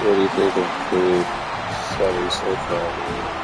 What do you think of grade 7 so far?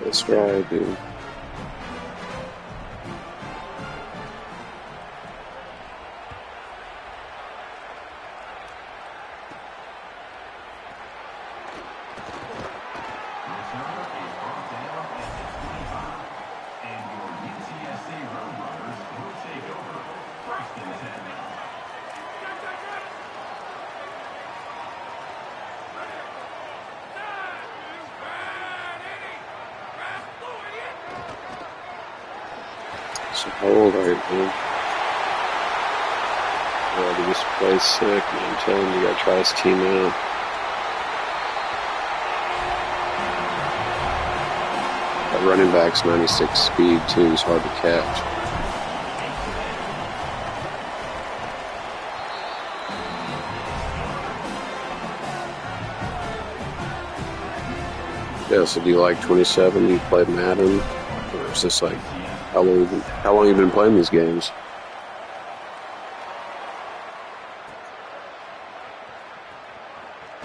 That's right, dude. So how old are you, man? Oh, dude, this play's sick, man. I'm telling you, you gotta try this team out. That running back's 96 speed, too. He's hard to catch. Yeah, so do you like 27? Do you play Madden? Or is this like, how long you been playing these games?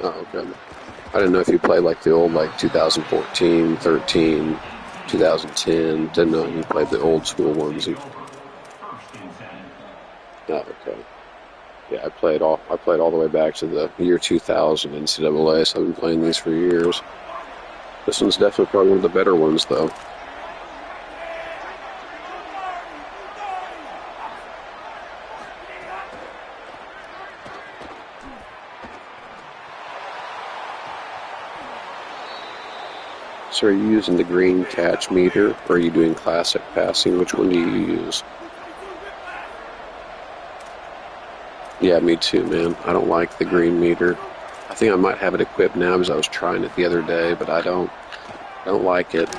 Oh, okay. I didn't know if you played like the old, like 2014, 13, 2010. Didn't know if you played the old school ones. Oh, okay. Yeah, I played all the way back to the year 2000 NCAA, so I've been playing these for years. This one's definitely probably one of the better ones, though. So are you using the green catch meter, or are you doing classic passing? Which one do you use? Yeah, me too, man. I don't like the green meter. I think I might have it equipped now because I was trying it the other day, but I don't like it.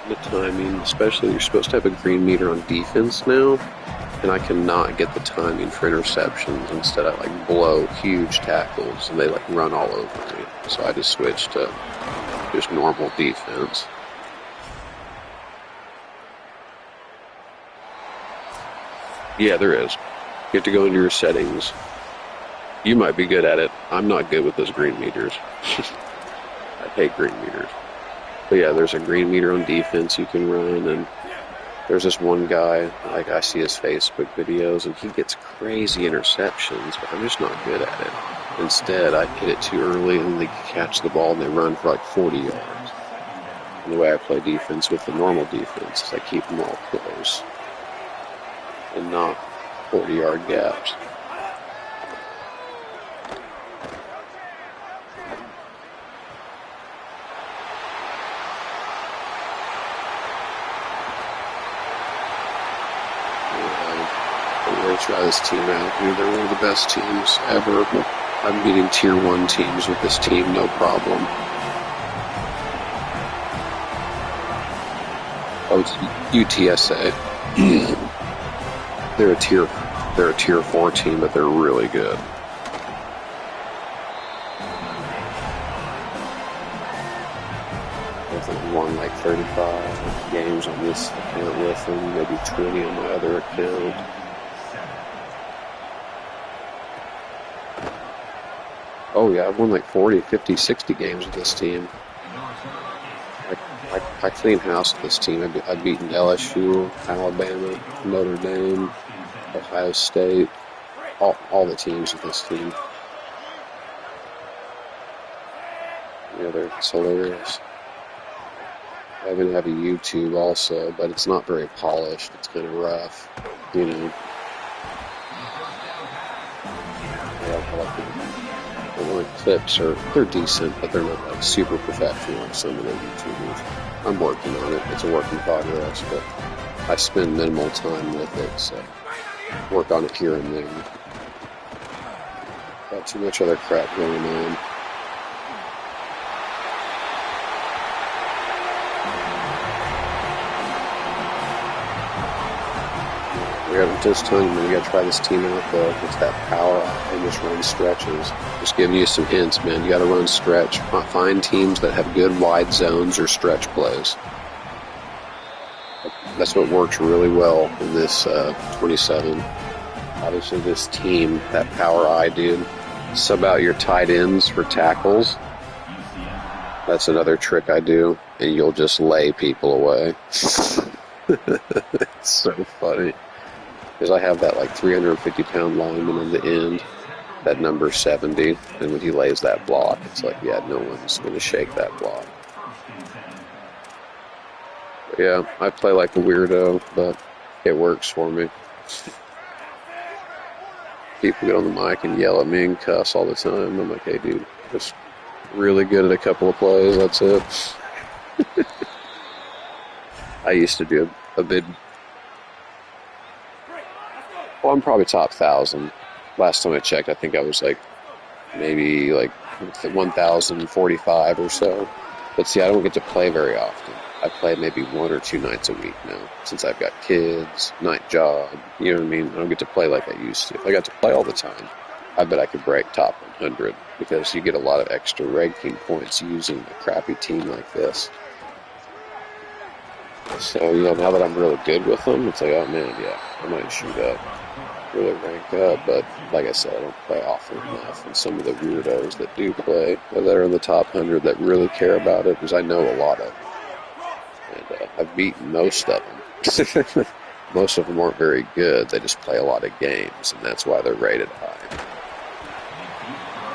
The timing, especially you're supposed to have a green meter on defense now, and I cannot get the timing for interceptions. Instead, I like blow huge tackles, and they like run all over me. So I just switched to just normal defense. Yeah, there is. You have to go into your settings. You might be good at it. I'm not good with those green meters. I hate green meters. But yeah, there's a green meter on defense you can run, and there's this one guy, like I see his Facebook videos, and he gets crazy interceptions, but I'm just not good at it. Instead, I hit it too early, and they catch the ball, and they run for like 40 yards. And the way I play defense with the normal defense is I keep them all close and not 40-yard gaps. I'm going to try this team out, dude. They're one of the best teams ever. I'm beating tier 1 teams with this team, no problem. Oh, it's UTSA. They're a tier 4 team, but they're really good. I've won like 35 games on this account with them, maybe 20 on my other account. Oh yeah, I've won like 40, 50, 60 games with this team. I clean house with this team. I've beaten LSU, Alabama, Notre Dame, Ohio State, all the teams with this team. Yeah, it's hilarious. I even have a YouTube also, but it's not very polished. It's kind of rough, you know. The clips they're decent, but they're not like super professional like some of the YouTubers. I'm working on it. It's a work in progress, but I spend minimal time with it, so work on it here and there. Got too much other crap going on. I'm just telling you, man, you gotta try this team out though. It's that power and just run stretches. Just giving you some hints, man. You gotta run stretch. Find teams that have good wide zones or stretch plays. That's what works really well in this 27. Obviously, this team, that power eye, dude. Sub out your tight ends for tackles. That's another trick I do, and you'll just lay people away. It's so funny. Because I have that like 350-pound lineman on the end, that number 70, and when he lays that block, it's like, yeah, no one's going to shake that block. But yeah, I play like a weirdo, but it works for me. People get on the mic and yell at me and cuss all the time. I'm like, hey, dude, just really good at a couple of plays, that's it. I used to do a bid. Well, I'm probably top 1,000. Last time I checked, I think I was like maybe like 1,045 or so. But see, I don't get to play very often. I play maybe 1 or 2 nights a week now, since I've got kids, night job, you know what I mean? I don't get to play like I used to. If I got to play all the time, I bet I could break top 100, because you get a lot of extra ranking points using a crappy team like this. So, yeah, now that I'm really good with them, it's like, oh man, yeah, I might shoot up, really rank up, but like I said, I don't play often enough, and some of the weirdos that do play, that are in the top 100 that really care about it, because I know a lot of them. And I've beaten most of them. Most of them aren't very good. They just play a lot of games, and that's why they're rated high.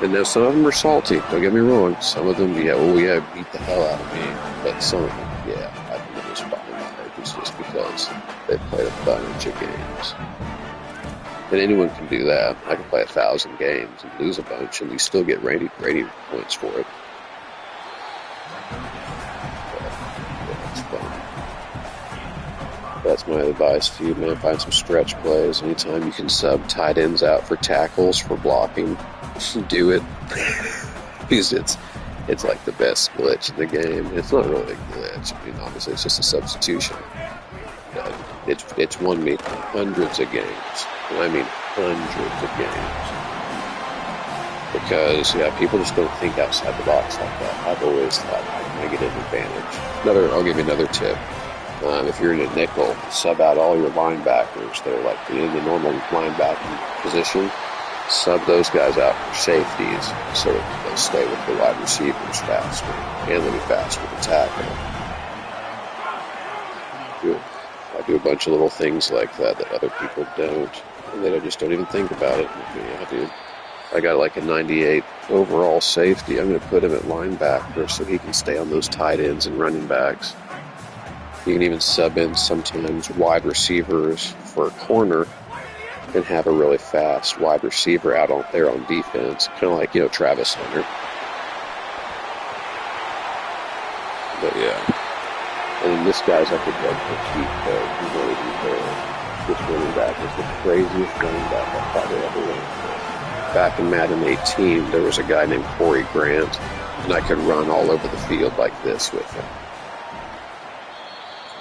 And now some of them are salty. Don't get me wrong. Some of them, beat the hell out of me. But some of them, I lose by and large. It's just because they've played a bunch of games. And anyone can do that. I can play 1,000 games and lose a bunch, and you still get rating points for it. That's my advice to you, man. Find some stretch plays. Anytime you can sub tight ends out for tackles, for blocking, do it. Because it's like the best glitch in the game. It's not really a glitch. I mean, obviously, it's just a substitution. But it's won me hundreds of games. And I mean hundreds of games. Because, people just don't think outside the box like that. I've always thought, how can I get an advantage? I'll give you another tip. If you're in a nickel, sub out all your linebackers. They're like in the normal linebacking position. Sub those guys out for safeties so that they'll stay with the wide receivers faster, and they'll be faster to tackle. I do a bunch of little things like that other people don't, and that I just don't even think about it. I got like a 98 overall safety. I'm going to put him at linebacker so he can stay on those tight ends and running backs. You can even sub in sometimes wide receivers for a corner and have a really fast wide receiver out there on defense, kind of like, Travis Hunter. But yeah. And this guy's like a dreadful cheat code. He's not even fair. This running back is the craziest running back I've probably ever run for. Back in Madden 18, there was a guy named Corey Grant, and I could run all over the field like this with him.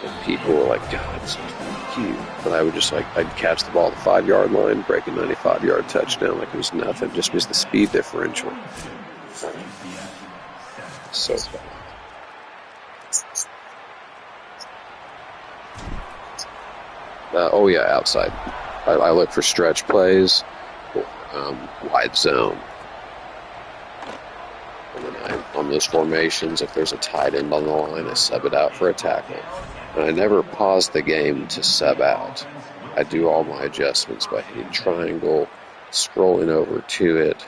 And people were like, God, it's so cute. But I would just I'd catch the ball at the 5-yard line, break a 95-yard touchdown like it was nothing, just because the speed differential. So fun. Outside. I look for stretch plays, wide zone. And then on those formations, if there's a tight end on the line, I sub it out for a tackle. And I never pause the game to sub out. I do all my adjustments by hitting triangle, scrolling over to it,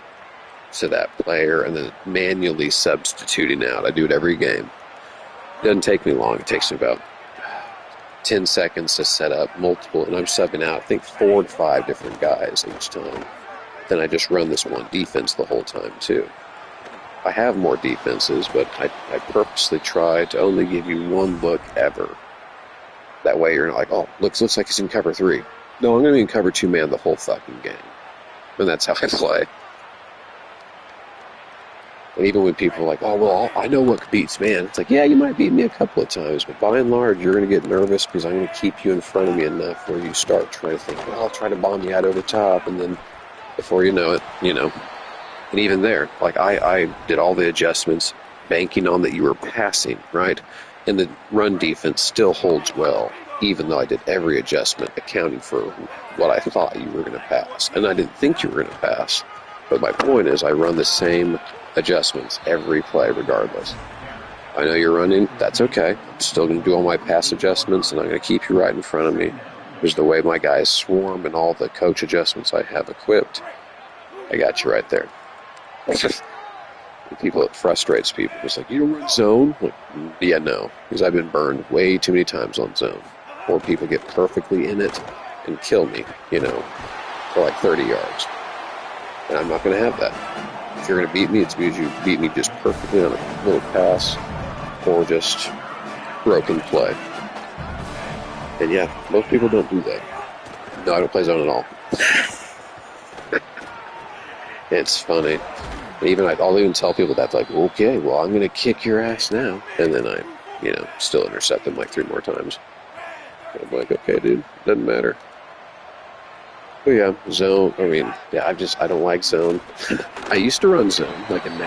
to that player, and then manually substituting out. I do it every game. It doesn't take me long. It takes me about 10 seconds to set up multiple, and I'm subbing out, I think, 4 to 5 different guys each time. Then I just run this one defense the whole time, too. I have more defenses, but I purposely try to only give you one look ever. That way you're not like, oh, looks like he's in cover 3. No, I'm going to be in cover 2-man the whole fucking game. And that's how I play. And even when people are like, oh, well, I know what beats man. It's like, yeah, you might beat me a couple of times, but by and large, you're going to get nervous because I'm going to keep you in front of me enough where you start trying to think, well, I'll try to bomb you out over the top. And then before you know it, And even there, I did all the adjustments, banking on that you were passing, right? And the run defense still holds well, even though I did every adjustment accounting for what I thought you were going to pass. And I didn't think you were going to pass. But my point is I run the same adjustments every play regardless. I know you're running. That's okay. I'm still going to do all my pass adjustments, and I'm going to keep you right in front of me. Because the way my guys swarm and all the coach adjustments I have equipped, I got you right there. People, it frustrates people. It's like, you don't run zone? Like, yeah, no. Because I've been burned way too many times on zone. Or people get perfectly in it and kill me, for like 30 yards. And I'm not going to have that. If you're going to beat me, it's because you beat me just perfectly on a little pass or just broken play. And yeah, most people don't do that. No, I don't play zone at all. It's funny. I'll even tell people that, like, okay, well, I'm going to kick your ass now. And then I, still intercept them like 3 more times. And I'm like, okay, dude, doesn't matter. But yeah, zone, I don't like zone. I used to run zone, like in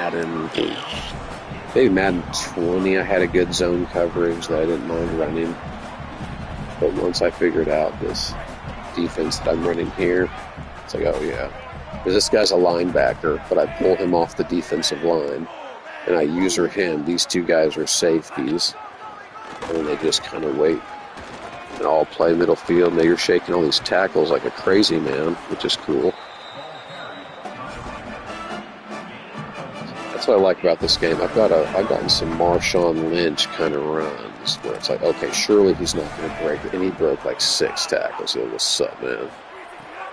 maybe Madden 20, I had a good zone coverage that I didn't mind running. But once I figured out this defense that I'm running here, it's like, oh yeah. Because this guy's a linebacker, but I pull him off the defensive line, and I user him. These 2 guys are safeties, and then they just kind of wait. And I'll play middle field, and you're shaking all these tackles like a crazy man, which is cool. That's what I like about this game. I've gotten some Marshawn Lynch kind of runs, where it's like, okay, surely he's not going to break, and he broke like 6 tackles. It was what's up, man?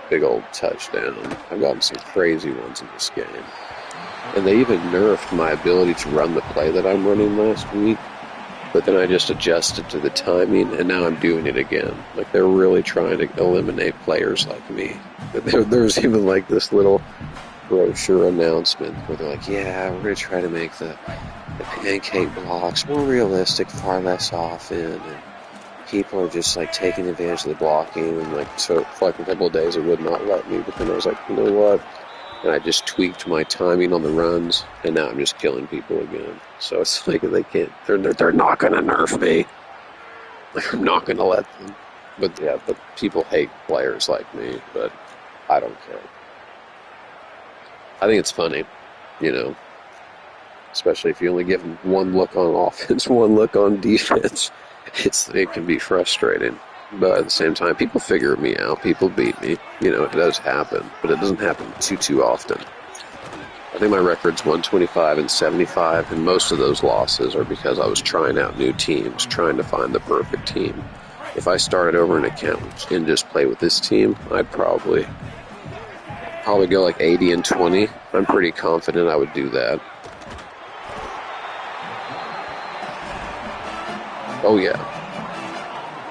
Big old touchdown. I've gotten some crazy ones in this game. And they even nerfed my ability to run the play that I'm running last week. But then I just adjusted to the timing, and now I'm doing it again. Like, they're really trying to eliminate players like me. There's even like this little brochure announcement where they're like, yeah, we're going to try to make the pancake blocks more realistic, far less often, and people are just like taking advantage of the blocking, and like, so for like a couple of days it would not let me, but then I was like, you know what, and I just tweaked my timing on the runs, and now I'm just killing people again. So it's like they're not gonna nerf me. Like, I'm not gonna let them. But yeah, but people hate players like me, but I don't care. I think it's funny, especially if you only give them one look on offense, one look on defense. It can be frustrating, but at the same time, people figure me out. People beat me. It does happen, but it doesn't happen too often. I think my record's 125 and 75, and most of those losses are because I was trying out new teams, trying to find the perfect team. If I started over an account and just play with this team, I'd probably go like 80 and 20. I'm pretty confident I would do that. Oh yeah,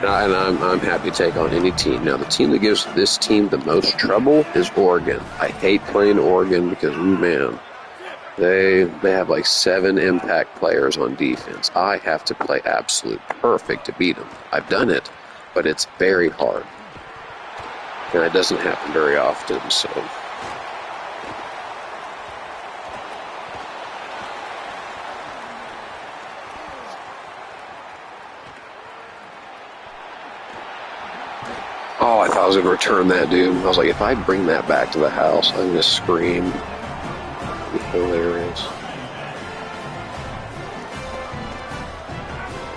and I'm happy to take on any team. Now, the team that gives this team the most trouble is Oregon. I hate playing Oregon because, man, they have like 7 impact players on defense. I have to play absolute perfect to beat them. I've done it, but it's very hard, and it doesn't happen very often. So. Oh, I thought I was going to return that, dude. I was like, if I bring that back to the house, I'm going to scream. It'd be hilarious.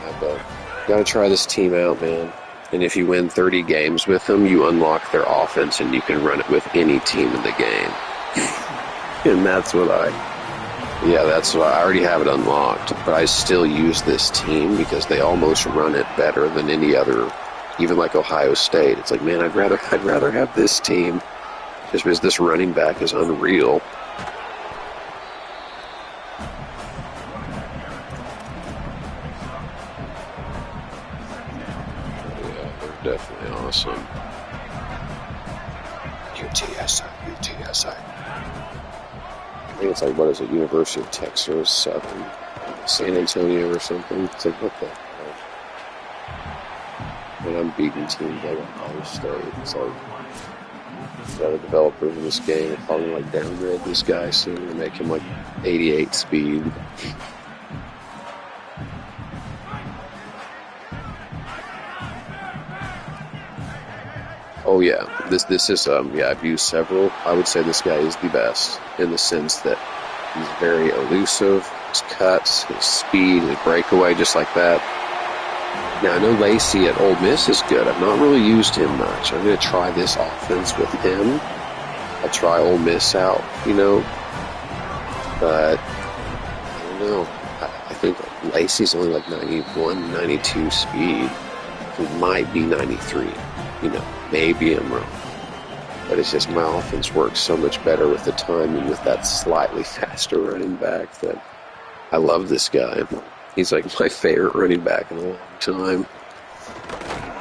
Yeah, but gotta try this team out, man. And if you win 30 games with them, you unlock their offense, and you can run it with any team in the game. And that's what I already have it unlocked. But I still use this team because they almost run it better than any other. Even like Ohio State, it's like, man, I'd rather have this team just because this running back is unreal. Yeah, they're definitely awesome. UTSA. I think it's like, what is it, University of Texas, Southern, San Antonio or something. It's like, what the hell? And I'm beating teams like Ohio State. It's like, the developers in this game are probably like downgrade this guy soon and make him like 88 speed. Oh yeah, this is I've used several. I would say this guy is the best in the sense that he's very elusive. his cuts, his speed, his breakaway, just like that. Now, I know Lacey at Ole Miss is good. I've not really used him much. I'm going to try this offense with him. I'll try Ole Miss out, but I don't know. I think Lacey's only like 91, 92 speed. He might be 93. Maybe I'm wrong. But it's just my offense works so much better with the timing with that slightly faster running back that I love this guy. He's like my favorite running back in a long time.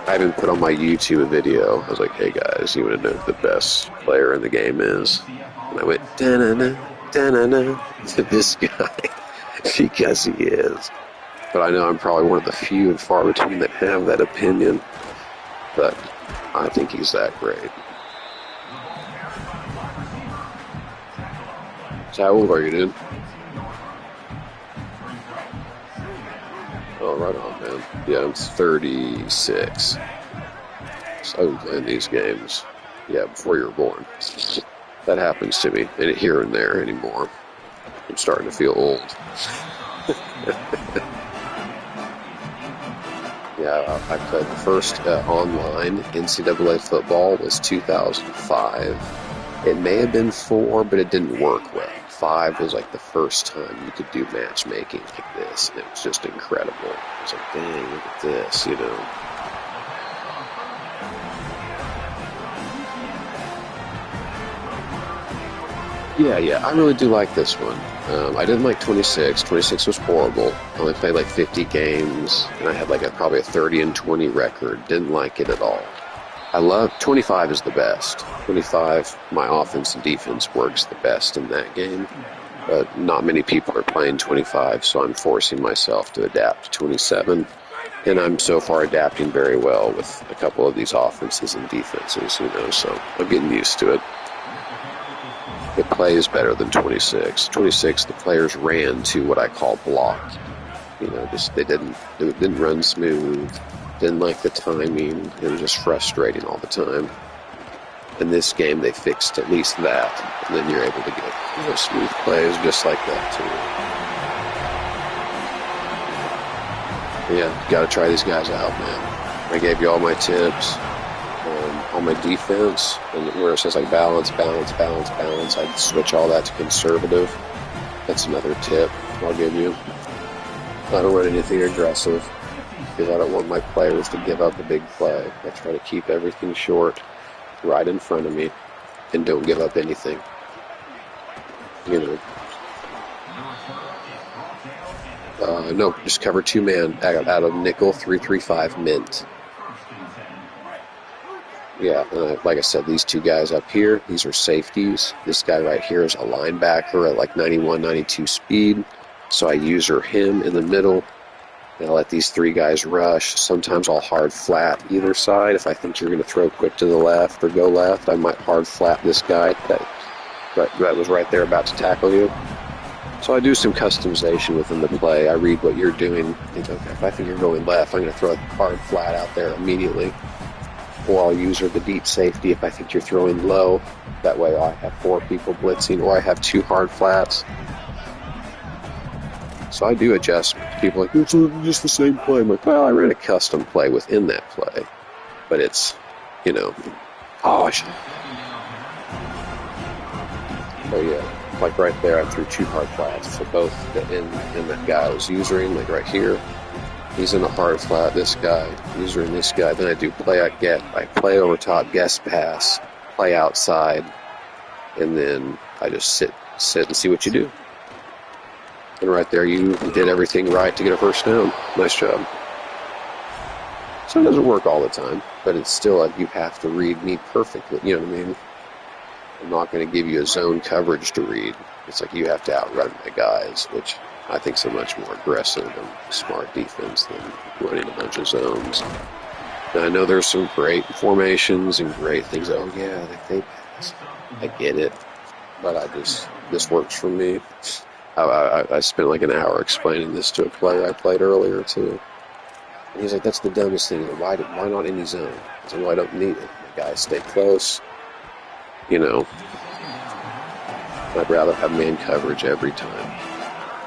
I even put on my YouTube a video. I was like, hey guys, you want to know who the best player in the game is? And I went, da-na-na, da-na-na, to this guy because he is. But I know I'm probably one of the few and far between that have that opinion. But I think he's that great. So how old are you, dude? Oh, right on, man. Yeah, I'm 36. So I've been playing these games, before you were born. That happens to me, and here and there anymore. I'm starting to feel old. Yeah, I played the first online NCAA football was 2005. It may have been 4, but it didn't work well. 5 was like the first time you could do matchmaking like this, and it was just incredible. I was like, dang, look at this, Yeah, I really do like this one. I didn't like 26. 26 was horrible. I only played like 50 games, and I had like probably a 30-20 record. Didn't like it at all. I love 25 is the best. 25, my offense and defense works the best in that game. But not many people are playing 25, so I'm forcing myself to adapt to 27. And I'm so far adapting very well with a couple of these offenses and defenses, so I'm getting used to it. It plays better than 26. 26, the players ran to what I call block. They didn't run smooth. Didn't like the timing. It was just frustrating all the time. In this game, they fixed at least that, and then you're able to get smooth plays just like that too. Yeah, got to try these guys out, man. I gave you all my tips on my defense, and where it says like balance, I switch all that to conservative. That's another tip I'll give you. I don't run anything aggressive because I don't want my players to give up a big play. I try to keep everything short, right in front of me, and don't give up anything. No, just cover 2-man out of nickel 3-3-5 mint. Yeah, like I said, these 2 guys up here, these are safeties. This guy right here is a linebacker at like 91, 92 speed. So I user him in the middle. And I'll let these 3 guys rush. Sometimes I'll hard flat either side. If I think you're going to throw quick to the left or go left, I might hard flat this guy that was right there about to tackle you. So I do some customization within the play. I read what you're doing. Think, okay, if I think you're going left, I'm going to throw a hard flat out there immediately. Or I'll use the deep safety if I think you're throwing low. That way I have 4 people blitzing, or I have 2 hard flats. So I do adjustments. People are like, it's just the same play. I'm like, well, I ran a custom play within that play. But it's, oh yeah, like right there, I threw 2 hard flats. So both in that guy I was using, like right here, he's in a hard flat, this guy, using this guy. Then I do I play over top, guest pass, play outside, and then I just sit and see what you do. And right there, you did everything right to get a first down. Nice job. So it doesn't work all the time, but it's still you have to read me perfectly. You know what I mean? I'm not going to give you a zone coverage to read. It's like you have to outrun my guys, which I think is a much more aggressive and smart defense than running a bunch of zones. Now, I know there's some great formations and great things. Oh, yeah, they pass. I get it. But this works for me. I spent like an hour explaining this to a player I played earlier too. And he's like, that's the dumbest thing. Why not any zone? I said, well, I don't need it. The guys stay close. I'd rather have man coverage every time.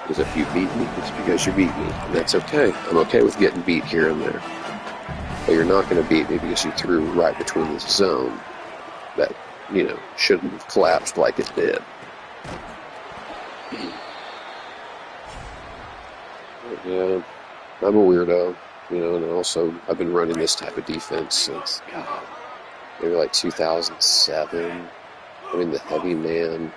Because if you beat me, it's because you beat me. And that's okay. I'm okay with getting beat here and there. But you're not going to beat me because you threw right between the zone that, shouldn't have collapsed like it did. Yeah, I'm a weirdo, and also I've been running this type of defense since, God, maybe like 2007. I mean, the heavy man.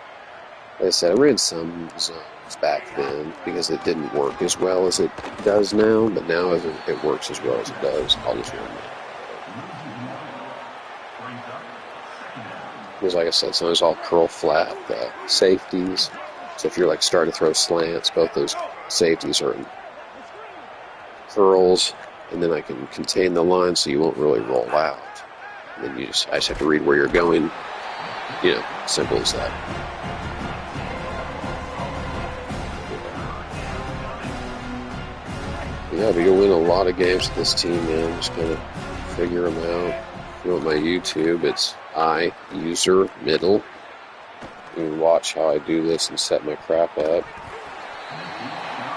Like I said, I ran some zones back then because it didn't work as well as it does now, but now it works as well as it does. I'll just run it. Because like I said, sometimes I'll curl flat safeties. So if you're like starting to throw slants, both those safeties are in curls, and then I can contain the line so you won't really roll out. And then I just have to read where you're going. Simple as that. Yeah, but you'll win a lot of games with this team, man. Just kind of figure them out. If you want my YouTube, it's user middle. You can watch how I do this and set my crap up.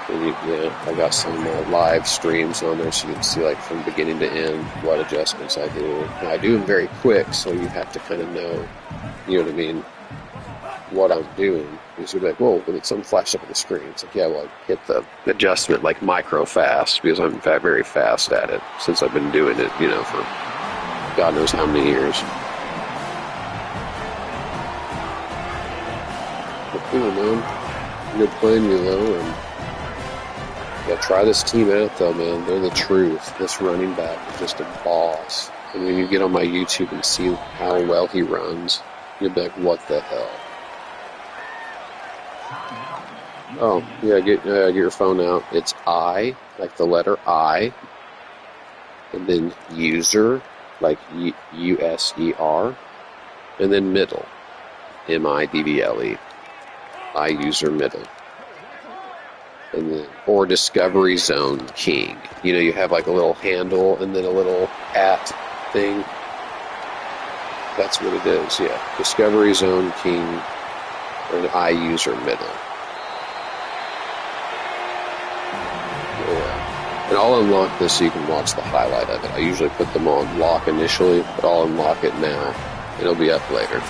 And I got some live streams on there so you can see like from beginning to end what adjustments I do. Now, I do them very quick, so you have to kind of know, what I'm doing. Because you'll be like, whoa, but something flashed up on the screen. It's like, yeah, well, I hit the adjustment like micro fast because I'm very fast at it since I've been doing it, for God knows how many years. But cool, man. You're playing me though, and try this team out though, man. They're the truth. This running back is just a boss. And when you get on my YouTube and see how well he runs, you'll be like, what the hell? Oh, yeah, get your phone out. It's like the letter I, and then user, like USER, and then middle, MIDDLE, user middle. And then, or Discovery Zone King. You have like a little handle and then a little at thing. That's what it is, yeah. Discovery Zone King, and user middle. And I'll unlock this so you can watch the highlight of it. I usually put them on lock initially, but I'll unlock it now. It'll be up later.